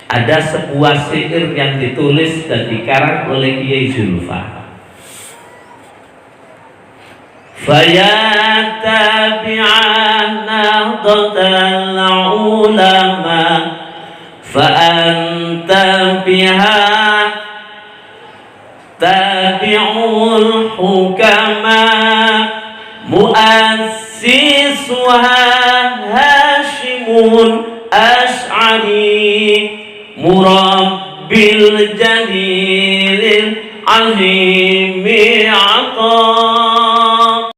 Ada sebuah syair yang ditulis dan dikarang oleh Kiai Zulfa. Faya tabi'an nahdatal ulama fa anta biha tabi'ul hukama muassisuha Hashimun Ash'ari murabbil jalilil azimi ata.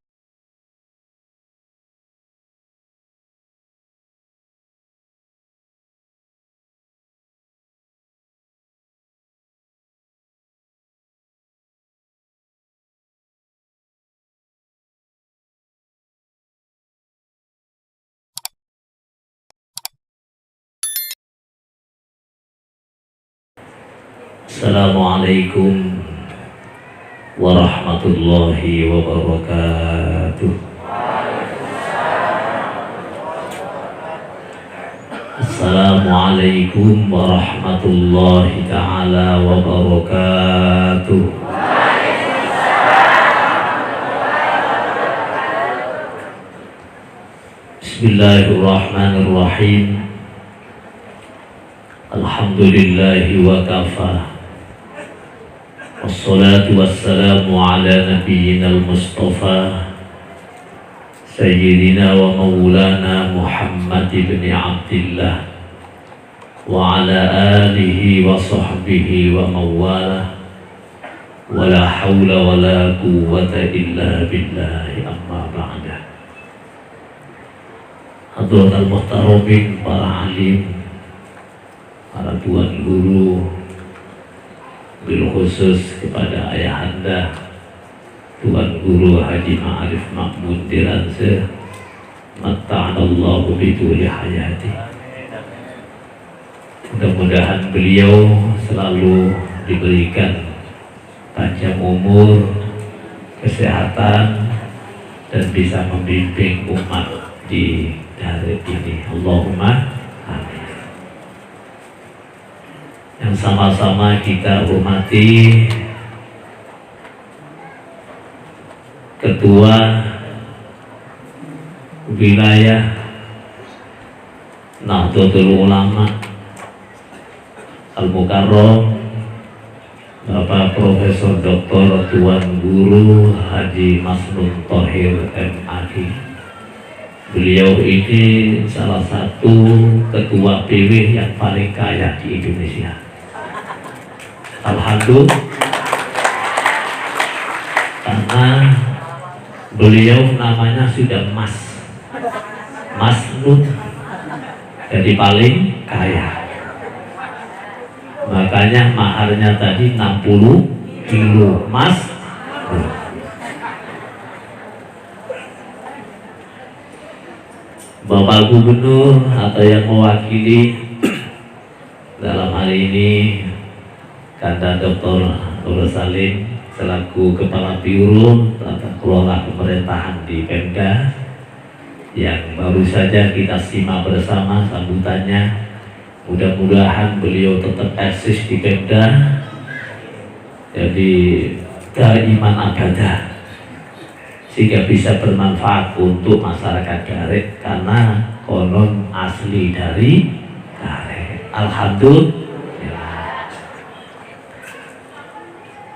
Assalamualaikum warahmatullahi wabarakatuh. Assalamualaikum warahmatullahi ta'ala wabarakatuh. Bismillahirrahmanirrahim. Alhamdulillahi wa kafa. Wassalatu wassalamu ala nabiyyina al-mustafa Sayyidina wa maulana Muhammad ibn Abdillah wa ala alihi wa sahbihi wa mawala wa la hawla wa la quwwata illa billahi amma ba'da. Hadratul muhtaramin, para alim, para tuan guru, bil khusus kepada ayahanda Tuan Guru Haji Ma'arif Mahmud Diranse, matta'anallahu bituli hayati. Mudah-mudahan beliau selalu diberikan panjang umur, kesehatan, dan bisa membimbing umat di dari ini. Allahumma amin. Yang sama-sama kita hormati Ketua Wilayah Nahdlatul Ulama Al-Mukarram, Bapak Profesor Dr. Tuan Guru Haji Masnun Thohir MAD. Beliau ini salah satu ketua PW yang paling kaya di Indonesia. Alhamdulillah, karena beliau namanya sudah Mas Nun, jadi paling kaya. Makanya maharnya tadi 60 kilo Mas. Bapak Gubernur atau yang mewakili dalam hari ini Kanda Dr. Nur Salim selaku Kepala Biro Tata Kelola Pemerintahan di Pemda, yang baru saja kita simak bersama sambutannya. Mudah-mudahan beliau tetap eksis di Pemda, jadi daiman abadah, sehingga bisa bermanfaat untuk masyarakat Garut, karena konon asli dari Garut. Alhamdulillah.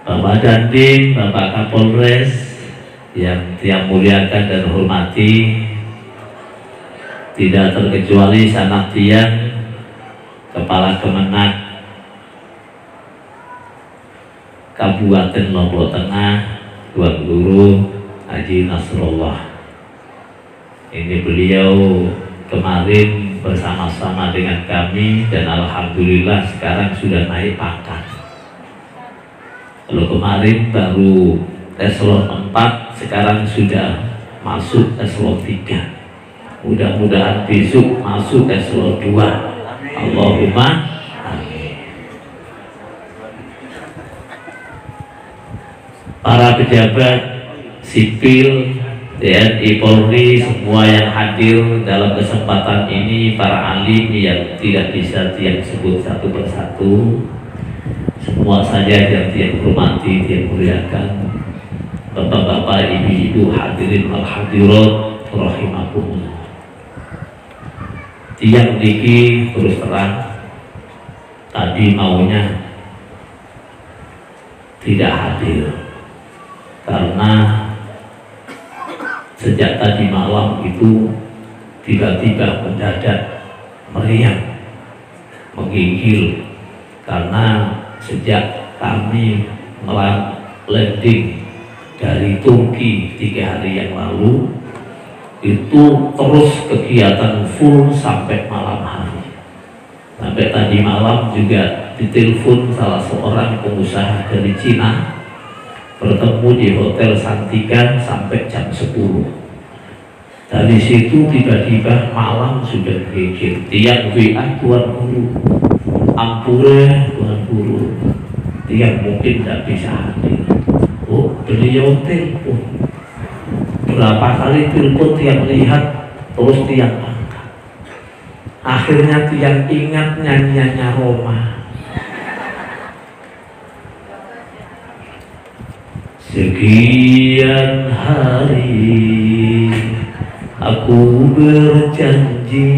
Bapak Dandim, Bapak Kapolres yang tiang muliakan dan hormati, tidak terkecuali sanak tiang Kepala Kemenak Kabupaten Lombok Tengah, Tuan Guru Haji Nasrullah. Ini beliau kemarin bersama-sama dengan kami dan alhamdulillah sekarang sudah naik pangkat. Kalau kemarin baru eselon 4, sekarang sudah masuk eselon 3. Mudah-mudahan besok masuk eselon 2. Allahumma amin. Para pejabat sipil TNI Polri, semua yang hadir dalam kesempatan ini, para alim yang tidak bisa tiang sebut satu persatu, semua saja yang tiang hormati, tiang muliakan, bapak-bapak, ibu-ibu, hadirin wal hadirat rahimakumullah. Tiang niki terus terang tadi maunya tidak hadir karena sejak tadi malam itu tiba-tiba mendadak meriang, menggigil karena sejak kami landing dari Turki 3 hari yang lalu itu terus kegiatan full sampai malam hari. Sampai tadi malam juga ditelepon salah seorang pengusaha dari Cina, bertemu di Hotel Santika sampai jam 10. Dari situ tiba-tiba malam sudah gigit. Tiang WA Tuan Guru, ampure Tuan Guru, tiang mungkin tidak bisa hadir. Oh, beliau telepon. Berapa kali telepon tiang lihat, terus tiang angkat. Akhirnya tiang ingat nyanyiannya Roma. Sekian hari aku berjanji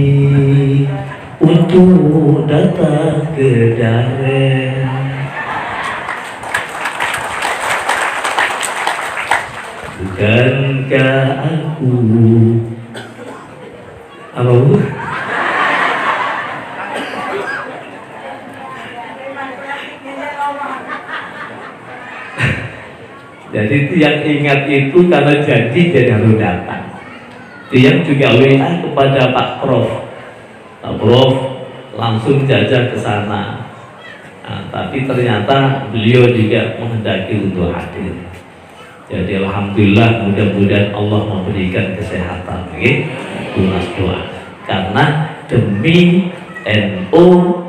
untuk datang ke Daren. Bukankah aku apa? Jadi tiang ingat itu karena janji jadi harus datang. Tiang juga WA kepada Pak Prof. Pak Prof langsung jajak ke sana. Nah, tapi ternyata beliau juga menghendaki untuk hadir. Jadi alhamdulillah, mudah-mudahan Allah memberikan kesehatan. Tunas doa. Karena demi NU,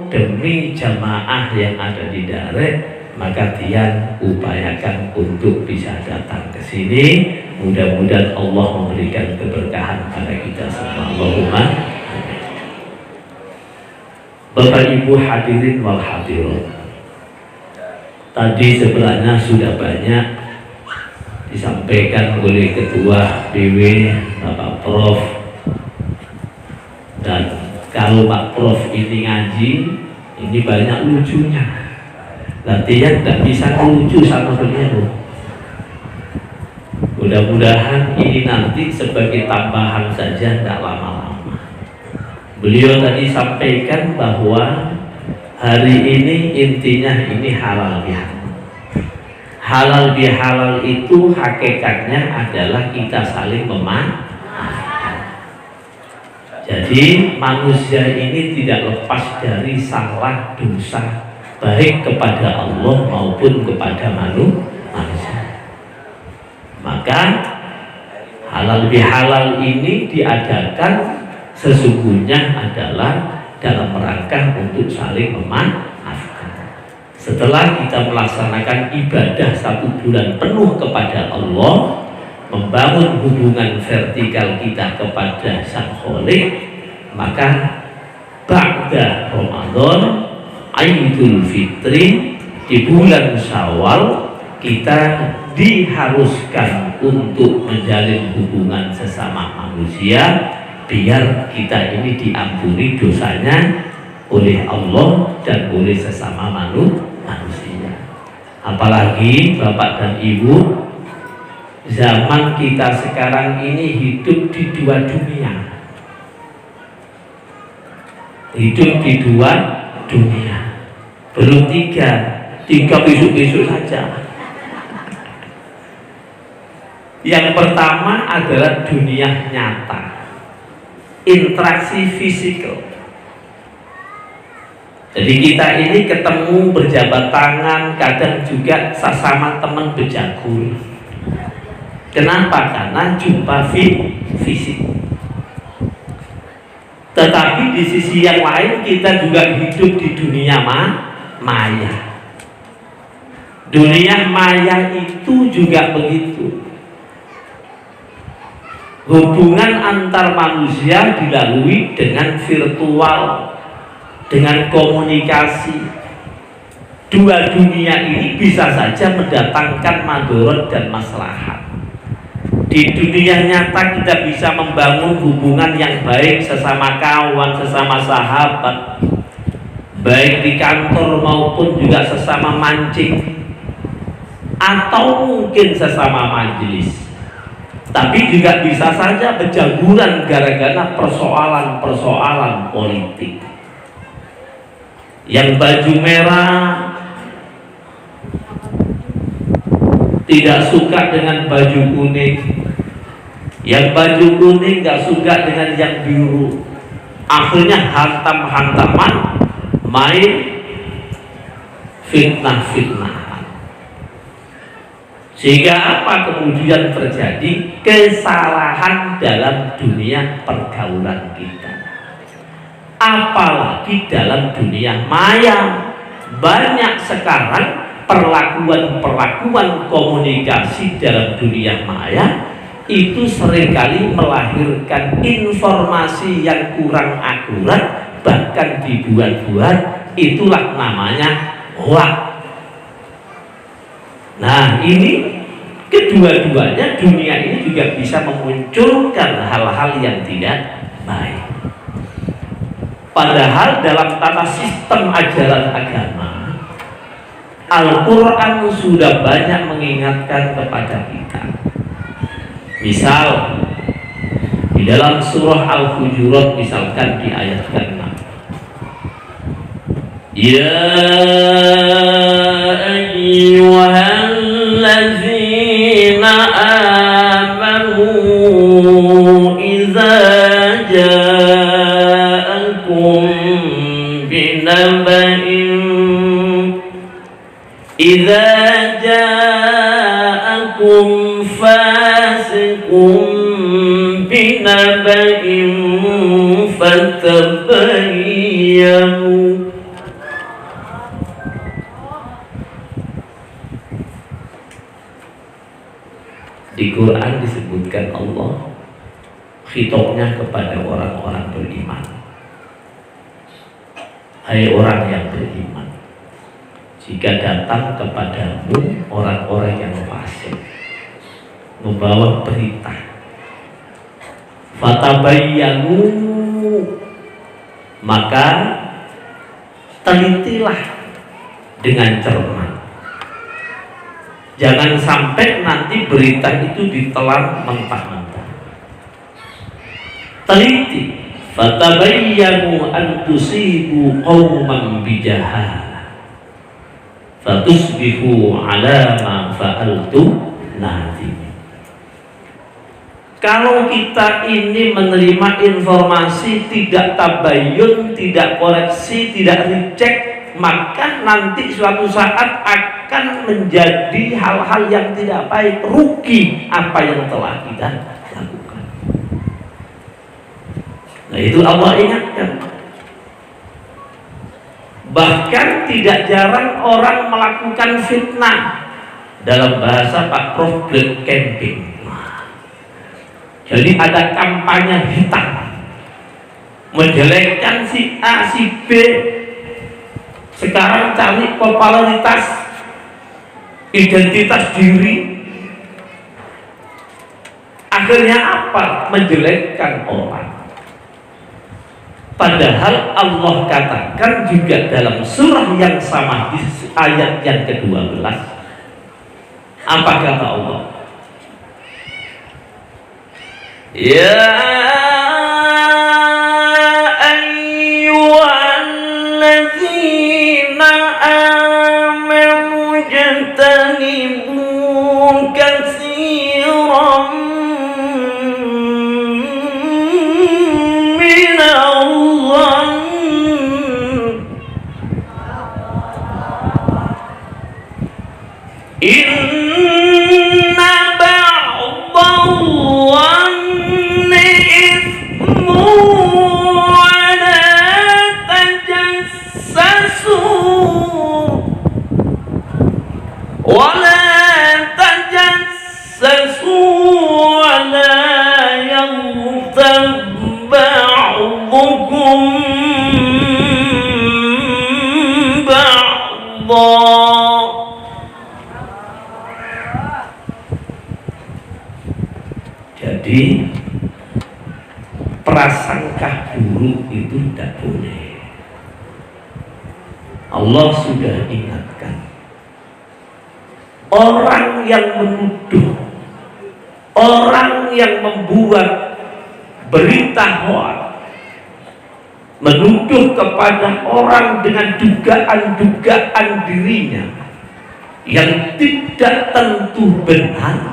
demi jamaah yang ada di Daren, maka Tian upayakan untuk bisa datang ke sini. Mudah-mudahan Allah memberikan keberkahan pada kita semua. Allahumma. Bapak Ibu hadirin wal hadirat. Tadi sebenarnya sudah banyak disampaikan oleh Ketua BW Bapak Prof. Dan kalau Pak Prof ini ngaji, ini banyak lucunya. Latihan tidak bisa lucu sama beliau. Mudah-mudahan ini nanti sebagai tambahan saja, tidak lama-lama. Beliau tadi sampaikan bahwa hari ini intinya ini halal bihalal. Halal bihalal itu hakikatnya adalah kita saling memaafkan. Jadi manusia ini tidak lepas dari salah dosa, baik kepada Allah maupun kepada manusia. Maka halal bihalal ini diadakan sesungguhnya adalah dalam rangka untuk saling memaafkan. Setelah kita melaksanakan ibadah 1 bulan penuh kepada Allah, membangun hubungan vertikal kita kepada Sang Khalik, maka ba'da Ramadan, Idul Fitri, di bulan Syawal kita diharuskan untuk menjalin hubungan sesama manusia biar kita ini diampuni dosanya oleh Allah dan oleh sesama manusia. Apalagi Bapak dan Ibu, zaman kita sekarang ini hidup di 2 dunia. Hidup di 2 dunia. Belum 3 besok-besok saja. Yang pertama adalah dunia nyata, interaksi fisikal. Jadi kita ini ketemu berjabat tangan, kadang juga sesama teman berjagur. Kenapa? Karena jumpa fisik. Tetapi di sisi yang lain kita juga hidup di dunia maya. Dunia maya itu juga begitu. Hubungan antar manusia dilalui dengan virtual, dengan komunikasi. Dua dunia ini bisa saja mendatangkan madorot dan maslahat. Di dunia nyata kita bisa membangun hubungan yang baik sesama kawan, sesama sahabat, baik di kantor maupun juga sesama mancing, atau mungkin sesama majelis. Tapi juga bisa saja berjaguran gara-gara persoalan-persoalan politik. Yang baju merah tidak suka dengan baju kuning, yang baju kuning gak suka dengan yang biru. Akhirnya hantam-hantaman, main fitnah-fitnahan. Sehingga apa kemudian terjadi? Kesalahan dalam dunia pergaulan kita. Apalagi dalam dunia maya. Banyak sekarang perlakuan-perlakuan komunikasi dalam dunia maya itu seringkali melahirkan informasi yang kurang akurat, bahkan dibuat-buat. Itulah namanya hoax. Nah, ini kedua-duanya, dunia ini juga bisa memunculkan hal-hal yang tidak baik. Padahal dalam tata sistem ajaran agama, Al-Quran sudah banyak mengingatkan kepada kita. Misal di dalam surah Al-Hujurat, misalkan di ayat ke-6, ya ayyuhallazina amanu idza ja'akum binaba'in idza ja'akum fasiqun binaba'in fatabayyanu. Di Quran disebutkan Allah khitabnya kepada orang-orang beriman. Hai orang yang beriman, jika datang kepadamu orang-orang yang fasik membawa berita, fatabayyanu, maka telitilah dengan cermat. Jangan sampai nanti berita itu ditelan mentah-mentah. Teliti, fatabayyanu an tusibu qauman bijahalah fatusbihu ala ma fa'altum nadimin. Kalau kita ini menerima informasi tidak tabayyun, tidak koreksi, tidak dicek, maka nanti suatu saat akan menjadi hal-hal yang tidak baik, rugi apa yang telah kita lakukan. Nah, itu Allah ingatkan. Bahkan tidak jarang orang melakukan fitnah, dalam bahasa Pak Prof, black campaign. Jadi ada kampanye hitam menjelekkan si A, si B. Sekarang cari popularitas, identitas diri. Akhirnya apa? Menjelekkan orang. Padahal Allah katakan juga dalam surah yang sama di ayat yang ke-12. Apa kata Allah? Ya ayyuhalladzina amanu jtanibu katsiran minadh-dhann inna ba'dadh-dhanni ithmun wa la tajassasu prasangka buruk itu tidak boleh. Allah sudah ingatkan, orang yang menuduh, orang yang membuat berita hoax, menuduh kepada orang dengan dugaan-dugaan dirinya yang tidak tentu benar,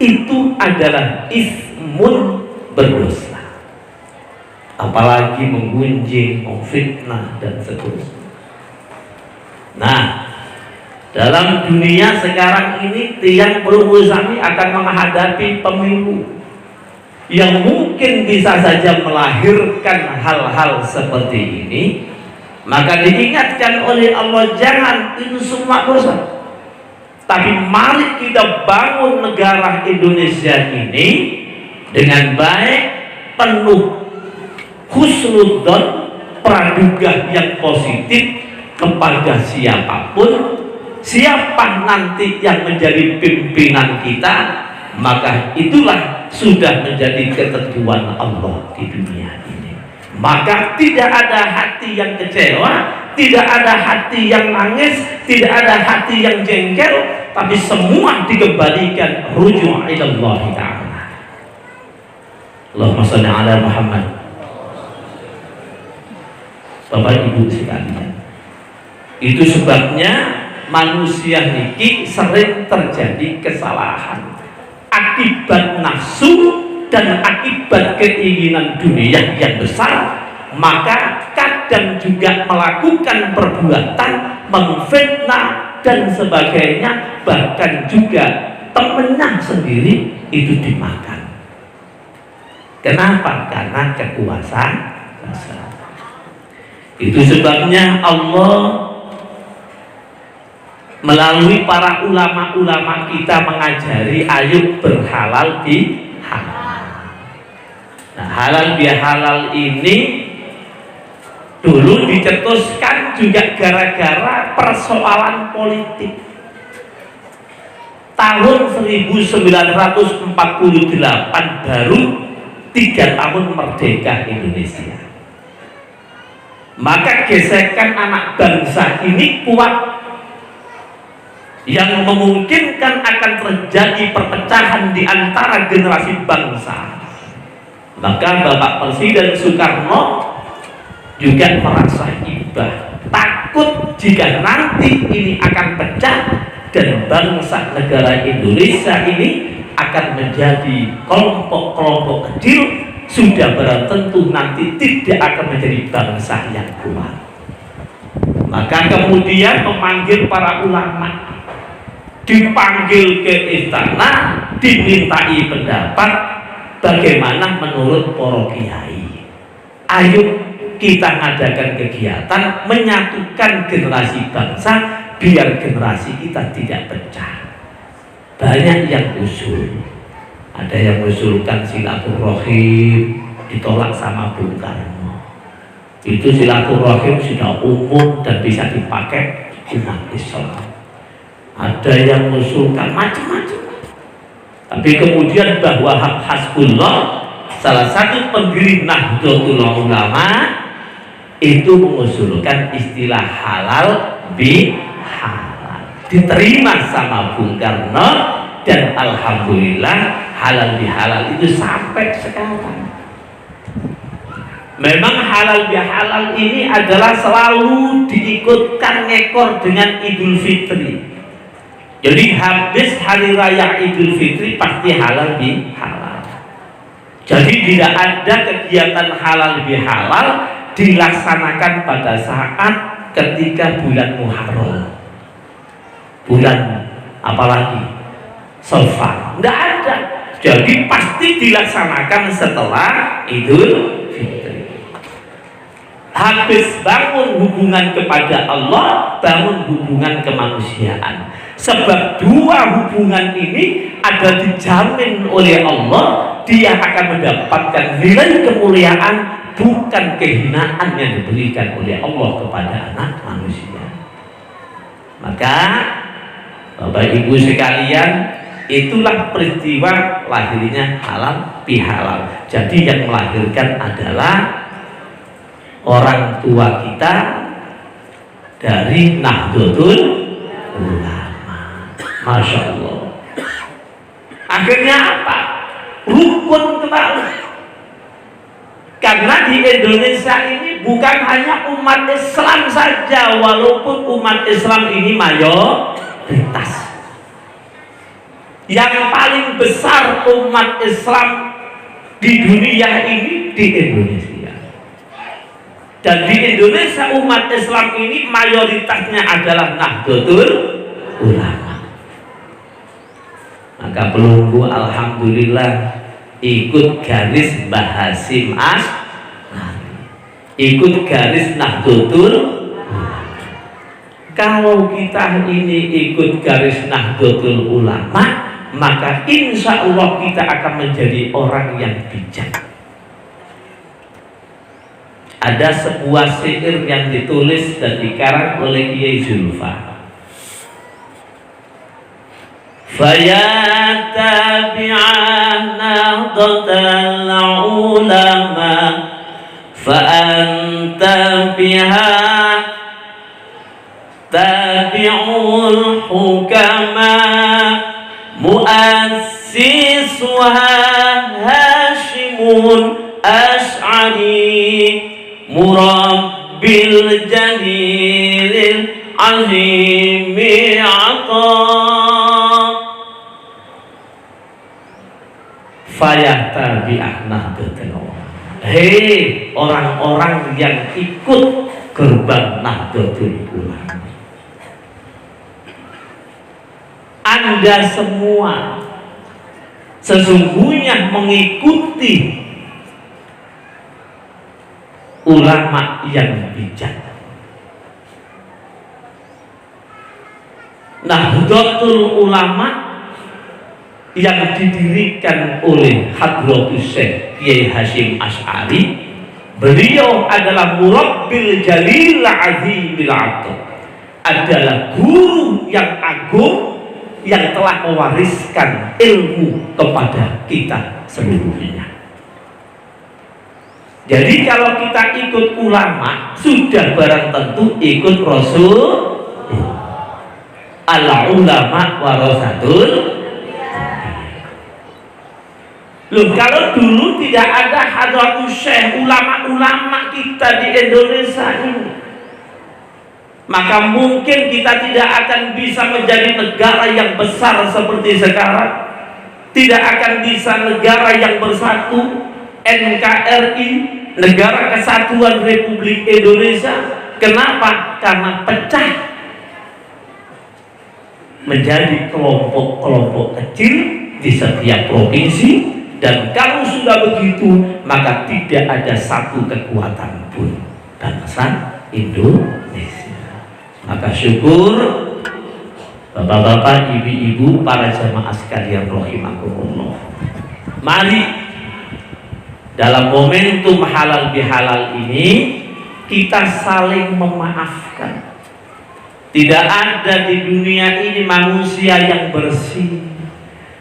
itu adalah ismun, berdosa. Apalagi menggunjing, memfitnah dan seterusnya. Nah, dalam dunia sekarang ini tiang berurusan akan menghadapi pemilu yang mungkin bisa saja melahirkan hal-hal seperti ini. Maka diingatkan oleh Allah, jangan itu semua dosa, tapi mari kita bangun negara Indonesia ini dengan baik, penuh husnudzon, praduga yang positif kepada siapapun. Siapa nanti yang menjadi pimpinan kita, maka itulah sudah menjadi ketentuan Allah di dunia ini. Maka tidak ada hati yang kecewa, tidak ada hati yang nangis, tidak ada hati yang jengkel, tapi semua dikembalikan rujuk ilallah ta'ala. Allahumma shalli ala Muhammad. Bapak Ibu sekalian, itu sebabnya manusia niki sering terjadi kesalahan akibat nafsu dan akibat keinginan dunia yang besar. Maka kadang juga melakukan perbuatan memfitnah dan sebagainya, bahkan juga temennya sendiri itu dimakan. Kenapa? Karena kekuasaan. Itu sebabnya Allah melalui para ulama-ulama kita mengajari ayo berhalal bi halal. Nah, halal bi halal ini dulu dicetuskan juga gara-gara persoalan politik. Tahun 1948 baru 3 tahun merdeka Indonesia. Maka gesekan anak bangsa ini kuat, yang memungkinkan akan terjadi perpecahan di antara generasi bangsa. Maka Bapak Presiden Soekarno juga merasa ibah, takut jika nanti ini akan pecah dan bangsa negara Indonesia ini akan menjadi kelompok-kelompok kecil, sudah barang tentu nanti tidak akan menjadi bangsa yang kuat. Maka kemudian memanggil para ulama, dipanggil ke istana, dimintai pendapat bagaimana menurut para kiai. Ayo kita ngadakan kegiatan menyatukan generasi bangsa biar generasi kita tidak pecah. Banyak yang usul, ada yang usulkan silaturahim, ditolak sama Bung Karno. Itu silaturahim sudah umum dan bisa dipakai umat Islam. Ada yang mengusulkan macam-macam, tapi kemudian bahwa Hasbullah, salah satu pendiri Nahdlatul Ulama, itu mengusulkan istilah halal bi halal, diterima sama Bung Karno, dan alhamdulillah halal bi halal itu sampai sekarang. Memang halal bi halal ini adalah selalu diikutkan ngekor dengan Idul Fitri. Jadi habis hari raya Idul Fitri pasti halal bi halal. Jadi tidak ada kegiatan halal bi halal dilaksanakan pada saat ketika bulan Muharram, bulan apalagi Safar, tidak ada. Jadi pasti dilaksanakan setelah Idul Fitri. Habis bangun hubungan kepada Allah, bangun hubungan kemanusiaan. Sebab dua hubungan ini ada dijamin oleh Allah, dia akan mendapatkan nilai kemuliaan, bukan kehinaan yang diberikan oleh Allah kepada anak manusia. Maka Bapak Ibu sekalian, itulah peristiwa lahirnya halal bihalal. Jadi yang melahirkan adalah orang tua kita dari Nahdlatul Ulama. Masya Allah. Akhirnya apa? Rukun kembali. Karena di Indonesia ini bukan hanya umat Islam saja, walaupun umat Islam ini mayoritas. Yang paling besar umat Islam di dunia ini di Indonesia. Dan di Indonesia umat Islam ini mayoritasnya adalah Nahdlatul Ulama. Maka pelunggu alhamdulillah ikut garis Mbah Hasyim Asy'ari, ikut garis Nahdlatul Ulama. Kalau kita ini ikut garis Nahdlatul Ulama, maka insya Allah kita akan menjadi orang yang bijak. Ada sebuah syair yang ditulis dan dikarang oleh Kiai Zulfa. Faya tabi'an nahdlatal ulama fa anta biha tabi'ul hukama mu'assisuha Hasyimun Asy'ari murabbil jalilil azimi ata fayatabi'ah Nahdlatul Ulama. Hei orang-orang yang ikut gerbang Nahdlatul Ulama, Anda semua sesungguhnya mengikuti ulama yang bijak. Nahdlatul Ulama yang didirikan oleh Hadratus Syekh Kiai Hasyim Asy'ari, beliau adalah murabbil jalil azimil atab, adalah guru yang agung yang telah mewariskan ilmu kepada kita seluruhnya. Jadi kalau kita ikut ulama, sudah barang tentu ikut Rasul. Al-ulama warasatul. Loh, kalau dulu tidak ada Hadratus Syekh, ulama-ulama kita di Indonesia ini, maka mungkin kita tidak akan bisa menjadi negara yang besar seperti sekarang. Tidak akan bisa negara yang bersatu, NKRI, Negara Kesatuan Republik Indonesia. Kenapa? Karena pecah menjadi kelompok-kelompok kecil di setiap provinsi. Dan kalau sudah begitu, maka tidak ada satu kekuatan pun bangsa Indonesia. Maka syukur bapak-bapak, ibu-ibu, para jamaah sekalian rahimakumullah. Mari dalam momentum halal bihalal ini kita saling memaafkan. Tidak ada di dunia ini manusia yang bersih.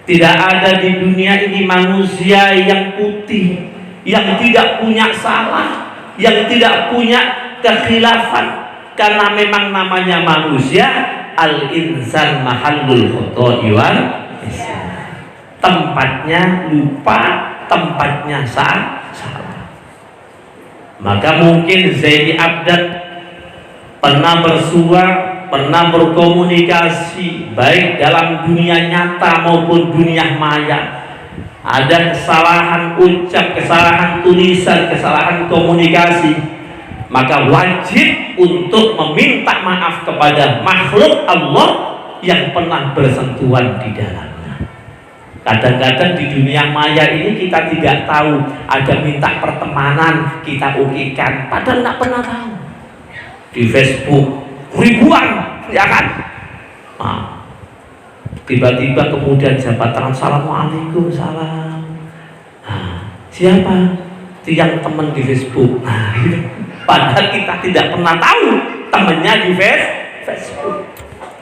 Tidak ada di dunia ini manusia yang putih, yang tidak punya salah, yang tidak punya kekhilafan. Karena memang namanya manusia, al-insan mahallul khoto'i wal isyan. Tempatnya lupa, tempatnya salah. Maka mungkin Zaini Abdad pernah bersuara, pernah berkomunikasi baik dalam dunia nyata maupun dunia maya. Ada kesalahan ucap, kesalahan tulisan, kesalahan komunikasi, maka wajib untuk meminta maaf kepada makhluk Allah yang pernah bersentuhan di dalamnya. Kadang-kadang di dunia maya ini kita tidak tahu, ada minta pertemanan kita ukikan, padahal tidak pernah tahu. Di Facebook ribuan, ya kan? Nah, tiba-tiba kemudian jabatan assalamualaikum, salam. Nah, siapa? Tiang teman di Facebook. Nah, gitu. Padahal kita tidak pernah tahu temannya di Facebook,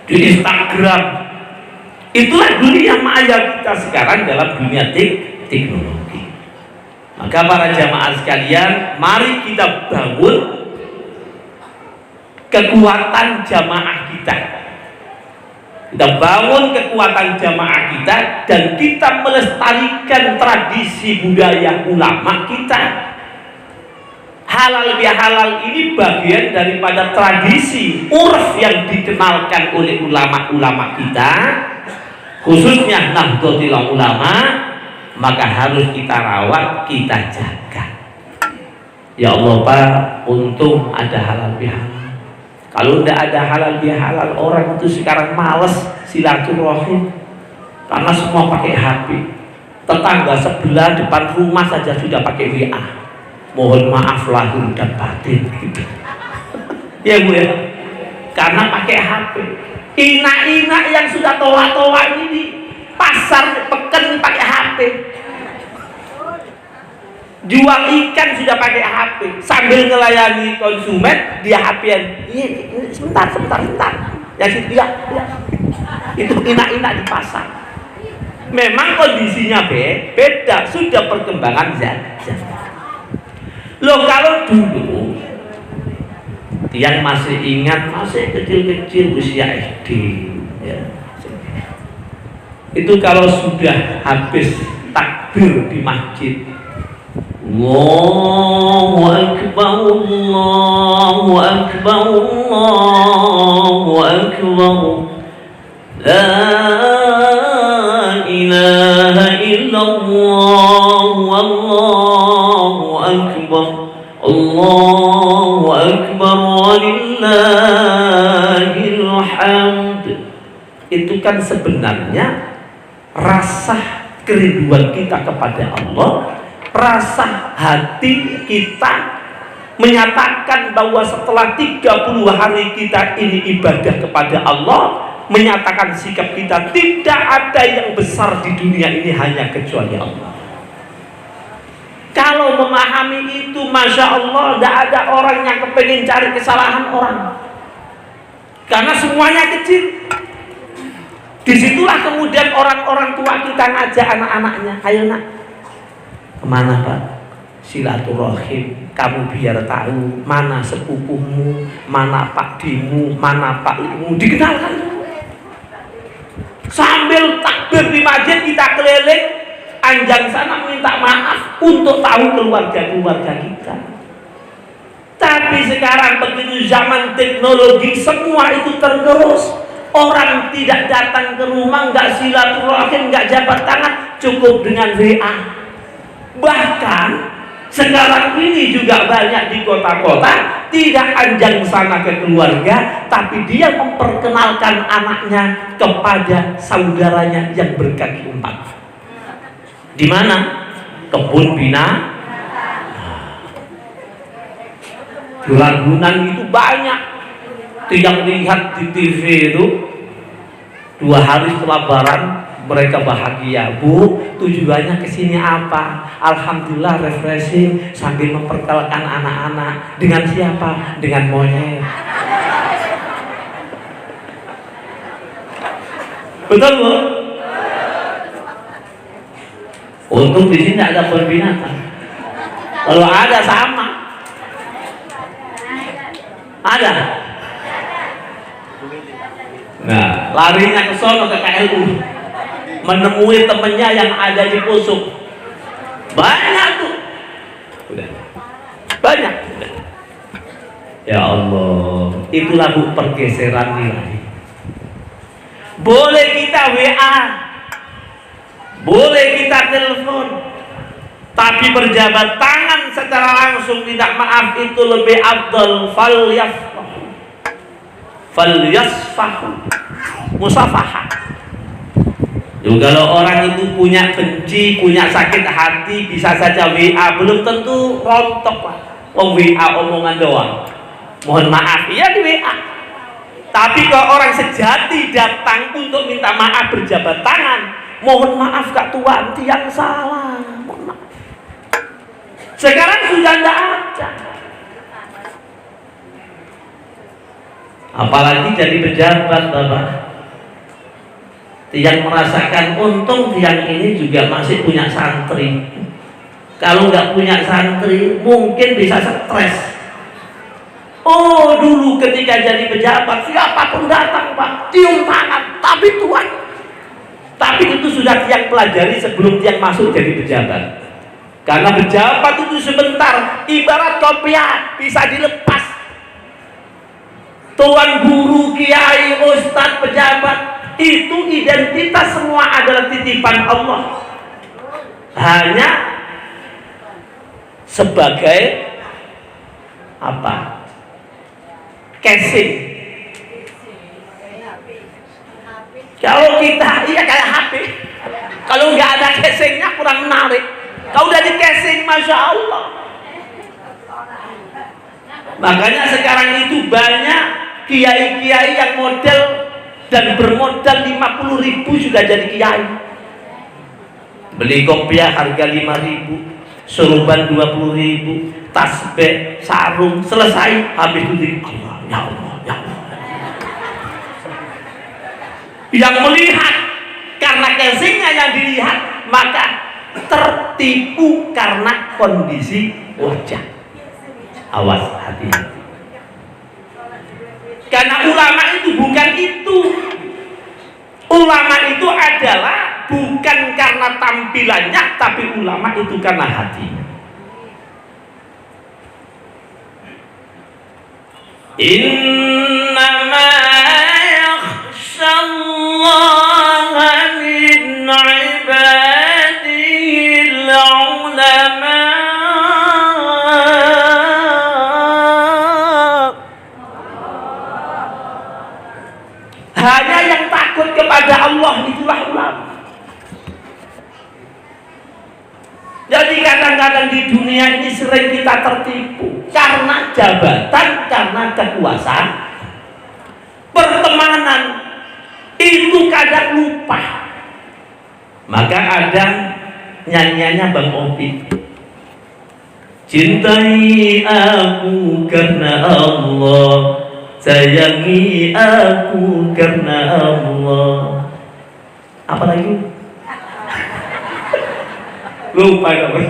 di Instagram. Itulah dunia maya kita sekarang dalam dunia teknologi. Maka para jamaah sekalian, mari kita bangun kekuatan jamaah kita. Kita bangun kekuatan jamaah kita dan kita melestarikan tradisi budaya ulama kita. Halal bihalal ini bagian daripada tradisi urf yang dikenalkan oleh ulama-ulama kita, khususnya Nahdlatul Ulama. Maka harus kita rawat, kita jaga. Ya Allah Pak, untung ada halal bihalal. Kalau tidak ada halal bihalal, orang itu sekarang males silaturahim karena semua pakai HP. Tetangga sebelah depan rumah saja sudah pakai WA. Mohon maaf lahir dan batin. Ya Bu ya, karena pakai HP. Ina-ina yang sudah tua-tua ini di pasar peken pakai HP. Jual ikan sudah pakai HP, sambil melayani konsumen dia HP-an. Iya, sebentar. Yang situ ya. Itu ina-ina di pasar. Memang kondisinya beda, sudah perkembangan zaman. Loh kalau dulu yang masih ingat, masih kecil-kecil usia SD ya. Itu kalau sudah habis takbir di masjid, Allahu Akbar, Allahu Akbar, Allahu Akbar, La ilaha illallah, Allahu Akbar, Allahu Akbar, walillahil hamd. Itu kan sebenarnya rasa kerinduan kita kepada Allah, rasa hati kita menyatakan bahwa setelah 30 hari kita ini ibadah kepada Allah, menyatakan sikap kita tidak ada yang besar di dunia ini hanya kecuali Allah. Kalau memahami itu, Masya Allah, tidak ada orang yang kepengen cari kesalahan orang, karena semuanya kecil. Disitulah kemudian orang-orang tua kita ngajak anak-anaknya, ayo nak, kemana Pak? Silaturahim. Kamu biar tahu mana sepupumu, mana pakdimu, mana paklimu, dikenalkan. Sambil takbir di masjid kita keliling anjang sana minta maaf untuk tahu keluarga-keluarga kita. Tapi sekarang begitu zaman teknologi, semua itu tergerus. Orang tidak datang ke rumah, nggak silaturahim, nggak jabat tangan, cukup dengan WA. Bahkan sekarang ini juga banyak di kota-kota tidak anjang sana ke keluarga, tapi dia memperkenalkan anaknya kepada saudaranya yang berkaki empat. Di mana? Kebun binatang. Di Ragunan itu banyak. Yang lihat di TV itu 2 hari setelah Lebaran mereka bahagia. Bu, tujuannya kesini apa? Alhamdulillah refreshing sambil memperkenalkan anak-anak. Dengan siapa? Dengan monyet. Betul Bu? Untung di sini ada kebun binatang. Kalau ada sama. Ada. Nah, larinya ke sono ke KLU, menemui temennya yang ada di Pusuk. Banyak tuh. Udah. Banyak. Udah. Ya Allah, itulah Bu pergeseran nilai. Boleh kita WA, boleh kita telepon, tapi berjabat tangan secara langsung minta maaf itu lebih afdal. Falyasfahu musafahah. Kalau orang itu punya benci, punya sakit hati, bisa saja WA, belum tentu rontok Pak. WA omongan doang, mohon maaf, ya di WA. Tapi kalau orang sejati datang untuk minta maaf berjabat tangan, mohon maaf Kak Tuan, tiang salah, mohon maaf. Sekarang sudah tidak ada. Apalagi jadi pejabat Bapak, yang merasakan untung tiang ini juga masih punya santri. Kalau nggak punya santri mungkin bisa stres. Oh, dulu ketika jadi pejabat siapapun datang Pak, cium tangan, tapi Tuhan. Tapi itu sudah Tiang pelajari sebelum Tiang masuk jadi pejabat. Karena pejabat itu sebentar, ibarat kopiah bisa dilepas. Tuan guru, kiai, ustadz, pejabat, itu identitas semua adalah titipan Allah. Hanya sebagai apa? Casing. Kalau kita iya kayak HP. Kalau nggak ada casingnya kurang menarik. Kalau udah di casing, masya Allah. Makanya sekarang itu banyak kiai-kiai yang model dan bermodal 50.000 sudah jadi kiai. Beli kopiah harga 5.000, sorban 20.000, tasbih, sarung, selesai habis itu Allah, ya Allah, ya Allah. Yang melihat karena casingnya yang dilihat, maka tertipu karena kondisi wajah. Awas, hati-hati. Karena ulama itu bukan itu. Ulama itu adalah bukan karena tampilannya, tapi ulama itu karena hatinya. Innama yakhshallaha min ibadihil ulama. Hanya yang takut kepada Allah itulah ulama. Jadi kadang-kadang di dunia ini sering kita tertipu karena jabatan, karena kekuasaan, pertemanan itu kadang lupa. Maka ada nyanyiannya Bang Opi. Cintai aku karena Allah, sayangi aku karena Allah. Apa lagi? Lupa kamu.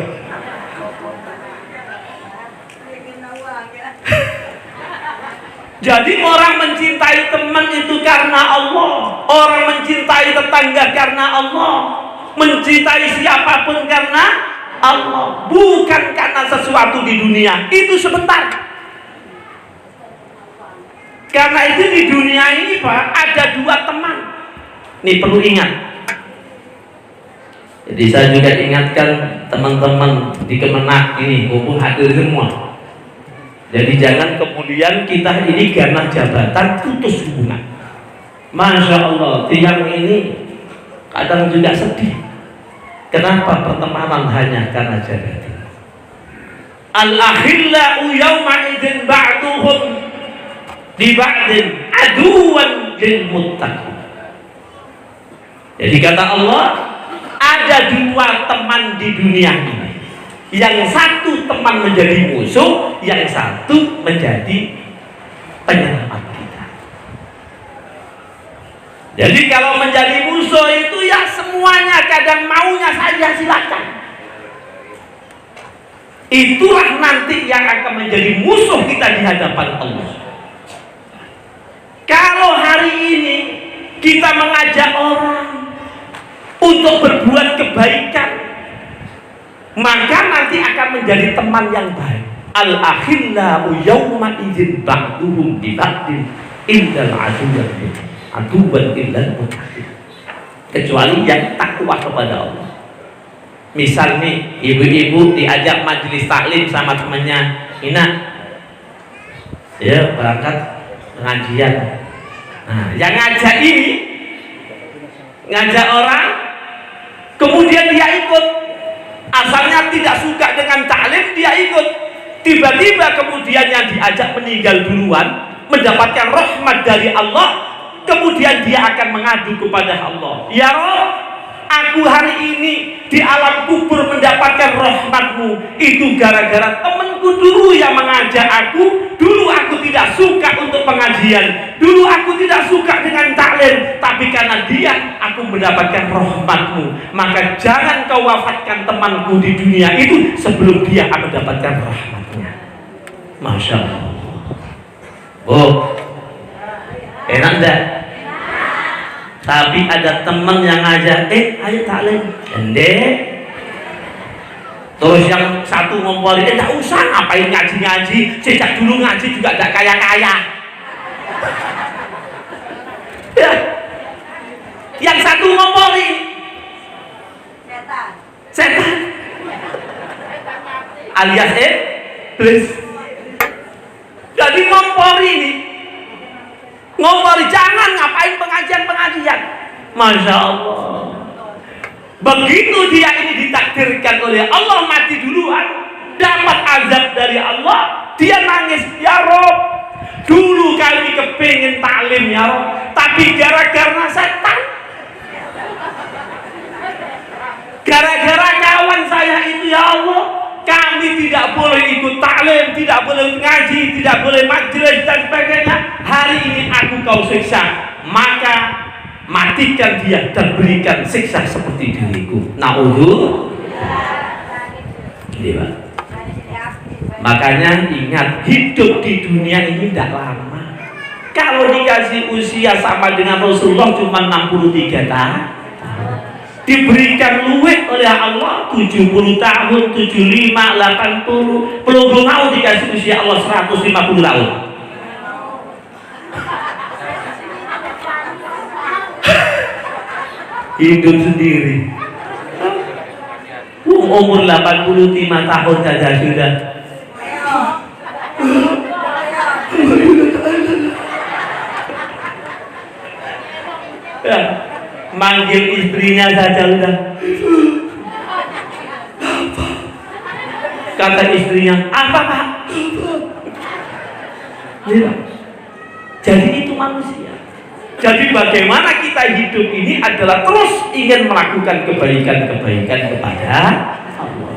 Jadi orang mencintai teman itu karena Allah, orang mencintai tetangga karena Allah, mencintai siapapun karena Allah, bukan karena sesuatu di dunia. Itu sebentar. Karena itu di dunia ini Pak ada dua teman. Nih perlu ingat. Jadi saya juga ingatkan teman-teman di Kemenak ini maupun hadir semua. Jadi jangan kemudian kita ini karena jabatan putus hubungan. Masya Allah, tiang ini kadang juga sedih. Kenapa pertemanan hanya karena jabatan? Al-akhillau yawma idzin ba'duhum di ba'din aduwan lil muttaqin. Jadi kata Allah, ada dua teman di dunia ini. Yang satu teman menjadi musuh, yang satu menjadi penyelamat kita. Jadi kalau menjadi musuh itu ya semuanya, kadang maunya saja silakan. Itulah nanti yang akan menjadi musuh kita di hadapan Allah. Kalau hari ini kita mengajak orang untuk berbuat kebaikan, maka nanti akan menjadi teman yang baik. Al-akhillau yawma idzin ba'duhum bi ba'din indal aduwan illal muttaqin. Kecuali yang takwa kepada Allah. Misal nih, ibu-ibu diajak majelis taklim sama temannya, Ina, ya berangkat pengajian. Nah, yang ngajak ini ngajak orang, kemudian dia ikut. Asalnya tidak suka dengan taklim, dia ikut. Tiba-tiba kemudian yang diajak meninggal duluan, mendapatkan rahmat dari Allah, kemudian dia akan mengadu kepada Allah. Ya Rabb, aku hari ini di alam kubur mendapatkan rahmat-Mu, itu gara-gara temanku dulu yang mengajak aku. Dulu aku tidak suka untuk pengajian, dulu aku tidak suka dengan taklim, tapi karena dia aku mendapatkan rahmat-Mu. Maka jangan kau wafatkan temanku di dunia itu sebelum dia mendapatkan rahmat-Nya. Masya Allah. Oh, enak enggak? Tapi ada teman yang ngajak, ayo taklim, endek. Terus yang satu ngompori, tak usah ngapain ngaji-ngaji, sejak dulu ngaji juga tidak kaya-kaya. Ya. Yang satu ngompori, setan, alias iblis. Jadi ngompori ini, ngompori jangan ngapain pengajian. Masya Allah. Begitu dia ini ditakdirkan oleh Allah mati duluan, dapat azab dari Allah, dia nangis, ya Rob, dulu kami kepingin taklim ya Rob, tapi gara-gara setan, gara-gara kawan saya itu ya Allah, kami tidak boleh ikut taklim, tidak boleh ngaji, tidak boleh majelis dan sebagainya. Hari ini aku kau siksa, maka matikan dia dan berikan siksa seperti diriku. Naudzubillah. Makanya ingat, hidup di dunia ini tidak lama. Kalau dikasih usia sama dengan Rasulullah cuma 63 tahun, diberikan luwih oleh Allah 70 tahun, 75, 80. Belum mau dikasih usia Allah 150 tahun. Hidup sendiri. Umur 85 tahun saja sudah. Ya, manggil istrinya saja udah. Kata istrinya, apa Pak? Ya. Jadi itu manusia. Jadi bagaimana kita hidup ini adalah terus ingin melakukan kebaikan-kebaikan kepada Allah.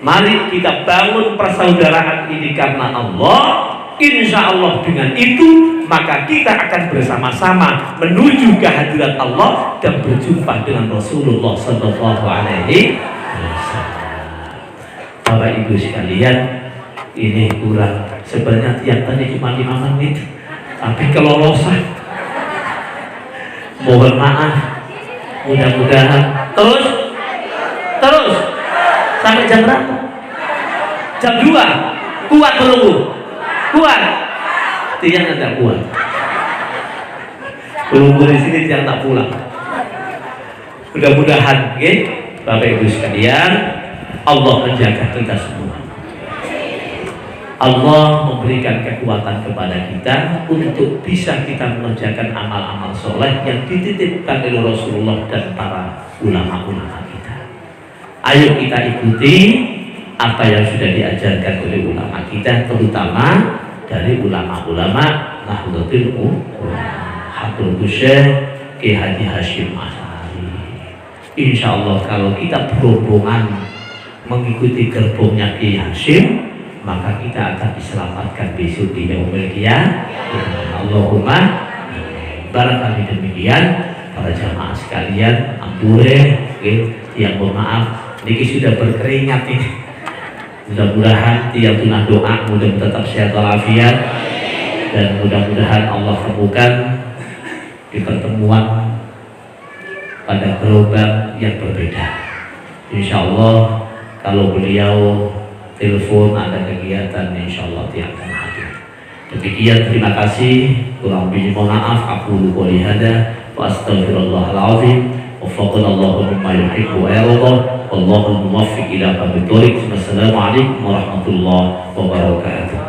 Mari kita bangun persaudaraan ini karena Allah. Insya Allah dengan itu maka kita akan bersama-sama menuju kehadirat Allah dan berjumpa dengan Rasulullah Sallallahu Alaihi Wasallam. Bapak Ibu sekalian, ini kurang. Sebenarnya tiap tadi cuma 5 menit, tapi kelolosan. Mohon maaf, mudah-mudahan terus sampai jam berapa? Jam 2. Kuat belum? Kuat? Tiang tidak kuat. Belum di sini tiang tak pulang. Mudah-mudahan, Bapak Ibu sekalian, Allah menjaga kita semua. Allah memberikan kekuatan kepada kita untuk bisa kita mengerjakan amal-amal soleh yang dititipkan oleh Rasulullah dan para ulama-ulama kita. Ayo kita ikuti apa yang sudah diajarkan oleh ulama kita, terutama dari ulama-ulama Nahdlatul Ulama, Habib Syekh Ki Haji Hashim Asy'ari. Insya Allah kalau kita berhubungan mengikuti gerbongnya Ki Hashim, maka kita akan diselamatkan besok di yaumil qiyamah. Allahumma barangkali demikian para jamaah sekalian, ampure yang mohon maaf niki sudah berkeringat ini. Mudah-mudahan tiap tunah doa mudah tetap sehat walafiat dan mudah-mudahan Allah temukan di pertemuan pada gelombang yang berbeda. Insya Allah kalau beliau telepon ada kegiatan, insya Allah dia akan hadir. Demikian, terima kasih. Kurang lebih mohon maaf. Aku qouli hada wa astaghfirullahalazim. Waffaqanallahu mimma yuhibbu wa yarda. Wallahul muwaffiq ila aqwamit thoriq. Wassalamualaikum warahmatullahi wabarakatuh.